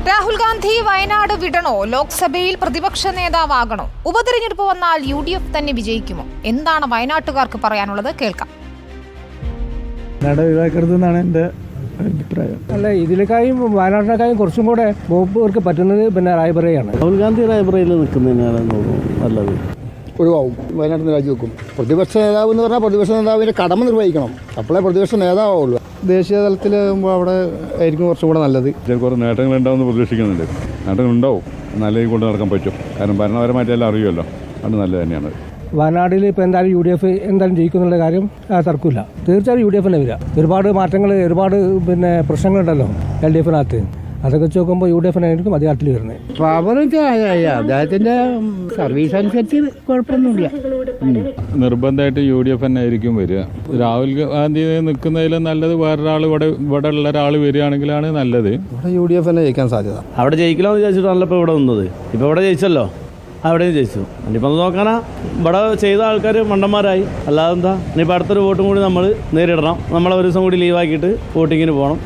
രാഹുൽ ഗാന്ധി വയനാട് വിടണോ? ലോക്സഭയിൽ പ്രതിപക്ഷ നേതാവാകണോ? ഉപതെരഞ്ഞെടുപ്പ് വന്നാൽ UDF തന്നെ വിജയിക്കുമോ? എന്താണ് വയനാട്ടുകാർക്ക് പറയാനുള്ളത്? കേൾക്കാം. ഒഴിവാക്കരുതെന്നാണ് എൻ്റെ അഭിപ്രായം. അല്ല, ഇതിലേക്കായും വയനാട്ടിനേക്കായും കുറച്ചും കൂടെ വകുപ്പുകാർക്ക് പറ്റുന്നത് പിന്നെ റായ്ബറേലിയാണ്. രാഹുൽ ഗാന്ധി റായ്ബറേലിൽ നിൽക്കുന്നതിനാണ് നല്ലത്. ഒഴിവാകും, വയനാട്ടിൽ രാജിവെക്കും. പ്രതിപക്ഷ നേതാവ് എന്ന് പറഞ്ഞാൽ പ്രതിപക്ഷ നേതാവിൻ്റെ കടമ നിർവഹിക്കണം, അപ്പോഴേ പ്രതിപക്ഷ നേതാവുള്ളൂ. ദേശീയ തലത്തിൽ അവിടെ ആയിരിക്കും കുറച്ചും കൂടെ നല്ലത്. കുറേ നേട്ടങ്ങളുണ്ടാവുമെന്ന് പ്രതീക്ഷിക്കുന്നുണ്ട്. നേട്ടങ്ങളുണ്ടാവും, നല്ല രീതിയിൽ കൊണ്ട് നടക്കാൻ പറ്റും. കാരണം ഭരണപരമായിട്ട് എല്ലാം അറിയുമല്ലോ, അത് നല്ലത് തന്നെയാണ്. വയനാട്ടിൽ ഇപ്പോൾ എന്തായാലും UDF എന്തായാലും ജയിക്കുന്നുള്ള കാര്യം തർക്കമില്ല. തീർച്ചയായും UDF തന്നെ വരിക. ഒരുപാട് മാറ്റങ്ങൾ, ഒരുപാട് പിന്നെ പ്രശ്നങ്ങളുണ്ടല്ലോ LDFനകത്ത്. അതൊക്കെ വെച്ച് നോക്കുമ്പോൾ UDF ആയിരിക്കും അധികാരത്തിൽ വരുന്നത്. പവർ അദ്ദേഹത്തിൻ്റെ സർവീസ് അനുസരിച്ച് കുഴപ്പമൊന്നുമില്ല. നിർബന്ധമായിട്ട് UDF തന്നെ ആയിരിക്കും വരിക. രാഹുൽ ഗാന്ധി നിൽക്കുന്നതിലും നല്ലത് വേറൊരാൾ ഇവിടെ ഉള്ള ഒരാൾ വരികയാണെങ്കിലാണ് നല്ലത്. ഇവിടെ UDF തന്നെ ജയിക്കാൻ സാധ്യത. അവിടെ ജയിക്കണമെന്ന് വിചാരിച്ചിട്ടാണല്ലോ ഇപ്പോൾ ഇവിടെ വന്നത്. ഇപ്പോൾ ഇവിടെ ജയിച്ചല്ലോ, അവിടെയും ജയിച്ചു. ഇനിയിപ്പോൾ നോക്കാനാ ഇവിടെ ചെയ്ത ആൾക്കാർ മണ്ടന്മാരായി, അല്ലാതെ എന്താ. ഇനിയിപ്പോൾ അടുത്തൊരു വോട്ടും കൂടി നമ്മൾ നേരിടണം. നമ്മളെ ഒരു ദിവസം കൂടി ലീവാക്കിയിട്ട് വോട്ടിങ്ങിന് പോകണം.